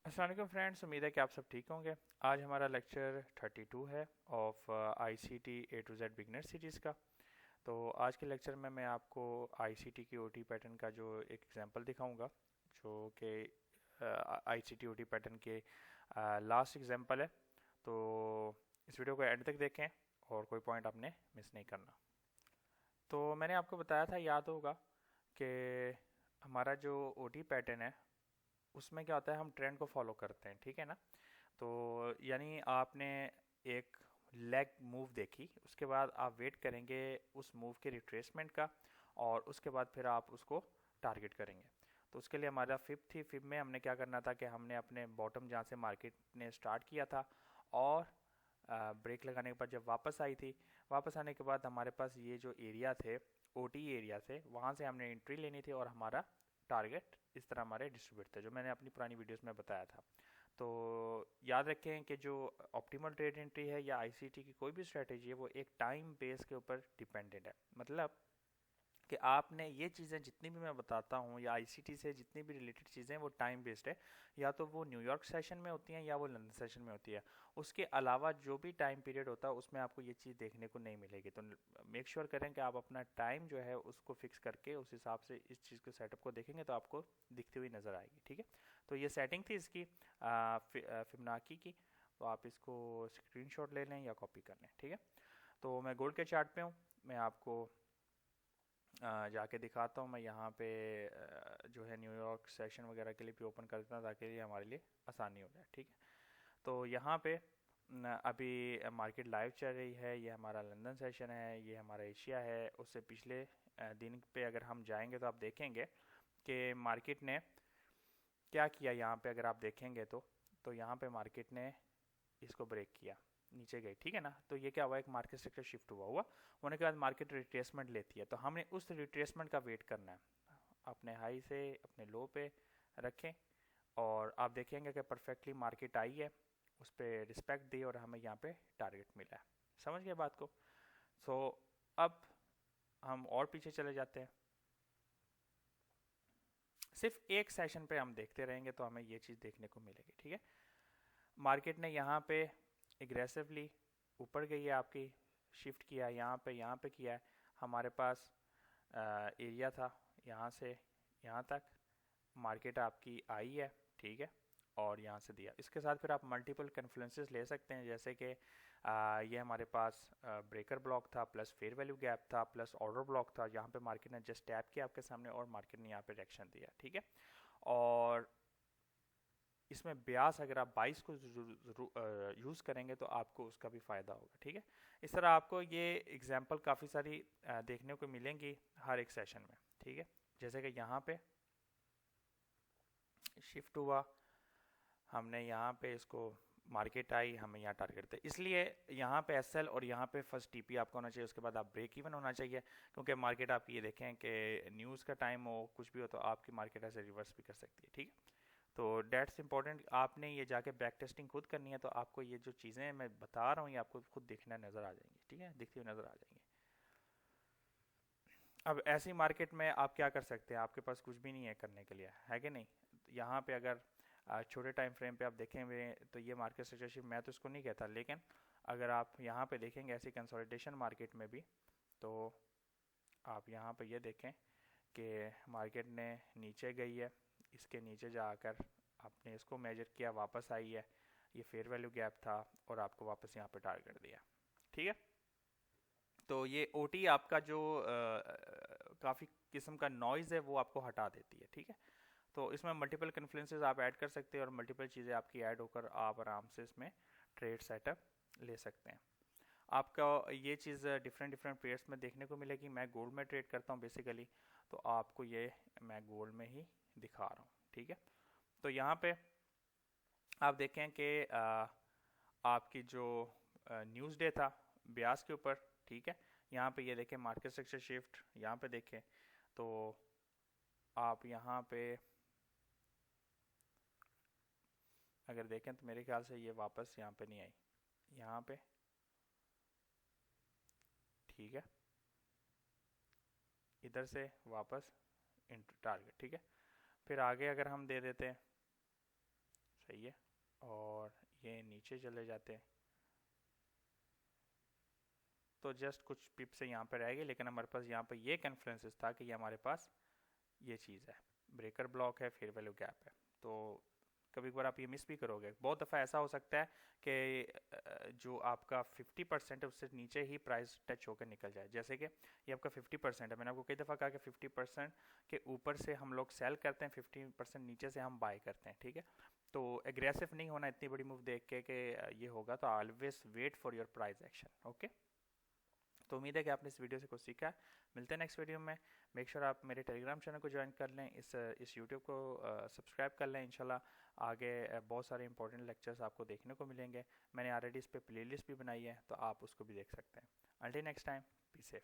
अस्सलाम वालेकुम फ्रेंड्स, उम्मीद है कि आप सब ठीक होंगे। आज हमारा लेक्चर 32 है of ICT A to Z beginner series का। तो आज के लेक्चर में मैं आपको आईसीटी की ओटी पैटर्न का जो एक एग्जांपल दिखाऊंगा, जो कि आईसीटी ओटी पैटर्न के लास्ट एग्जांपल है। तो इस वीडियो को एंड तक देखें और कोई पॉइंट आपने मिस नहीं करना। तो मैंने आपको बताया था, याद होगा, कि हमारा जो ओटी पैटर्न है उसमें क्या होता है, हम ट्रेंड को फॉलो करते हैं, ठीक है ना। तो यानी आपने एक लेग मूव देखी, उसके बाद आप वेट करेंगे उस मूव के रिट्रेसमेंट का, और उसके बाद फिर आप उसको टारगेट करेंगे। तो उसके लिए हमारा फिब थी। फिब में हमने क्या करना था कि हमने अपने बॉटम जहाँ से मार्केट ने स्टार्ट किया था और ब्रेक लगाने के बाद जब वापस आई थी, वापस आने के बाद हमारे पास ये जो एरिया थे, ओटी एरिया थे, वहाँ से हमने एंट्री लेनी थी और हमारा टारगेट इस तरह हमारे डिस्ट्रीब्यूट थे, जो मैंने अपनी पुरानी वीडियोस में बताया था। तो याद रखें कि जो ऑप्टिमल ट्रेड एंट्री है या आईसीटी की कोई भी स्ट्रेटेजी है, वो एक टाइम बेस के ऊपर डिपेंडेंट है। मतलब कि आपने ये चीज़ें जितनी भी मैं बताता हूँ या आईसीटी से जितनी भी रिलेटेड चीज़ें हैं, वो टाइम बेस्ड है। या तो वो न्यूयॉर्क सेशन में होती हैं या वो लंदन सेशन में होती है। उसके अलावा जो भी टाइम पीरियड होता है उसमें आपको ये चीज़ देखने को नहीं मिलेगी। तो मेक श्योर करें कि आप अपना टाइम जो है उसको फिक्स करके उस हिसाब से इस चीज़ के सेटअप को देखेंगे तो आपको दिखती हुई नज़र आएगी, ठीक है। तो ये सेटिंग थी इसकी फिबोनाची की। तो आप इसको स्क्रीनशॉट ले लें या कॉपी कर लें, ठीक है। तो मैं गोल्ड के चार्ट पे हूँ। मैं आपको जाके दिखाता हूँ। मैं यहाँ पे जो है न्यूयॉर्क सेशन वगैरह के लिए भी ओपन कर देता हूँ ताकि ये हमारे लिए आसानी हो जाए, ठीक है। तो यहाँ पे अभी मार्केट लाइव चल रही है। ये हमारा लंदन सेशन है, ये हमारा एशिया है। उससे पिछले दिन पे अगर हम जाएंगे तो आप देखेंगे कि मार्केट ने क्या किया। यहाँ पे अगर आप देखेंगे तो यहाँ पे मार्केट ने इसको ब्रेक किया, नीचे गई, ठीक है ना। तो ये क्या हुआ, एक मार्केट सेक्टर शिफ्ट हुआ होने के बाद मार्केट रिट्रेसमेंट लेती है। तो हमने उस रिट्रेसमेंट का वेट करना है। अपने हाई से अपने लो पे रखें और आप देखेंगे कि परफेक्टली मार्केट आई है, उस पर रिस्पेक्ट दी और हमें यहाँ पे टारगेट मिला है। समझ गए बात को। सो अब हम और पीछे चले जाते हैं। सिर्फ एक सेशन पे हम देखते रहेंगे तो हमें ये चीज़ देखने को मिलेगी, ठीक है। मार्केट ने यहाँ पे एग्रेसिवली ऊपर गई है, आपकी शिफ्ट किया, यहाँ पे किया है। हमारे पास एरिया था यहाँ से यहाँ तक, मार्केट आपकी आई है, ठीक है, और यहाँ से दिया। इसके साथ फिर आप मल्टीपल कन्फ्लुएंसेस ले सकते हैं, जैसे कि ये हमारे पास ब्रेकर ब्लॉक था, प्लस फेयर वैल्यू गैप था, प्लस ऑर्डर ब्लॉक था। यहाँ पे मार्केट ने जस्ट टैप किया आपके सामने और मार्केट ने यहाँ पे रिएक्शन दिया, ठीक है। और इसमें ब्यास अगर आप 22 को यूज़ करेंगे तो आपको उसका भी फ़ायदा होगा, ठीक है। इस तरह आपको ये एग्जांपल काफ़ी सारी देखने को मिलेंगी हर एक सेशन में, ठीक है। जैसे कि यहाँ पे शिफ्ट हुआ, हमने यहाँ पे इसको मार्केट आई, हमें यहाँ टारगेट थे, इसलिए यहाँ पे एसएल और यहाँ पे फर्स्ट टीपी आपका होना चाहिए। उसके बाद आप ब्रेक इवन होना चाहिए, क्योंकि मार्केट आप ये देखें कि न्यूज़ का टाइम हो, कुछ भी हो, तो आपकी मार्केट ऐसे रिवर्स भी कर सकती है, ठीक है। तो डेट्स इंपॉर्टेंट। आपने ये जाके बैक टेस्टिंग खुद करनी है, तो आपको ये जो चीज़ें मैं बता रहा हूँ ये आपको खुद देखना नज़र आ जाएंगी, ठीक है, दिखती हुई नज़र आ जाएंगी। अब ऐसी मार्केट में आप क्या कर सकते हैं, आपके पास कुछ भी नहीं है करने के लिए, है कि नहीं। यहाँ पे अगर छोटे टाइम फ्रेम पे आप देखेंगे तो ये मार्केट सिचुएशन, मैं तो इसको नहीं कहता, लेकिन अगर आप यहाँ पे देखेंगे ऐसी कंसोलिडेशन मार्केट में भी, तो आप यहाँ पे ये देखें कि मार्केट ने नीचे गई है, इसके नीचे जाकर आपने इसको मेजर किया, वापस आई है, ये फेयर वैल्यू गैप था और आपको वापस यहाँ पे टारगेट दिया, ठीक है। तो ये ओटी आपका जो काफ़ी किस्म का नॉइज़ है वो आपको हटा देती है, ठीक है। तो इसमें मल्टीपल कन्फ्लुएंसेस आप ऐड कर सकते हैं और मल्टीपल चीज़ें आपकी ऐड होकर आप आराम से इसमें ट्रेड सेटअप ले सकते हैं। आपका ये चीज़ डिफरेंट डिफरेंट पेयर्स में देखने को मिलेगी। मैं गोल्ड में ट्रेड करता हूँ बेसिकली, तो आपको ये मैं गोल्ड में ही दिखा रहा हूँ, ठीक है। तो यहाँ पे आप देखें कि आपकी जो न्यूज़ डे था ब्यास के ऊपर, ठीक है। यहाँ पे ये देखें मार्केट सेक्टर शिफ्ट, यहाँ पे देखें तो आप यहाँ पे अगर देखें तो मेरे ख्याल से ये वापस यहाँ पे नहीं आई, यहाँ पे, ठीक है, इधर से वापस इनटू टारगेट, ठीक है। फिर आगे अगर हम दे देते हैं, सही और ये नीचे चले जाते हैं तो जस्ट कुछ पिप से यहाँ पे रहेगी, लेकिन हमारे पास यहाँ पे ये कन्फ्लुएंसेस था कि ये हमारे पास ये चीज़ है, ब्रेकर ब्लॉक है, फेयर वैल्यू गैप है। तो कभी कभार आप ये मिस भी करोगे। बहुत दफ़ा ऐसा हो सकता है कि जो आपका 50% है उससे नीचे ही प्राइस टच होकर निकल जाए। जैसे कि ये आपका 50% है, मैंने आपको कई दफ़ा कहा कि 50% के ऊपर से हम लोग सेल करते हैं, 50% नीचे से हम बाय करते हैं, ठीक है। तो एग्रेसिव नहीं होना इतनी बड़ी मूव देख के कि ये होगा, तो always wait for your price action. Okay, तो उम्मीद है कि आपने इस वीडियो से कुछ सीखा। मिलते हैं नेक्स्ट वीडियो में। मेक श्योर आप मेरे टेलीग्राम चैनल को ज्वाइन कर लें, इस यूट्यूब को सब्सक्राइब कर लें। इंशाल्लाह आगे बहुत सारे इंपॉर्टेंट लेक्चर्स आपको देखने को मिलेंगे। मैंने ऑलरेडी इस पर प्लेलिस्ट भी बनाई है, तो आप उसको भी देख सकते हैं। Until next time, be safe.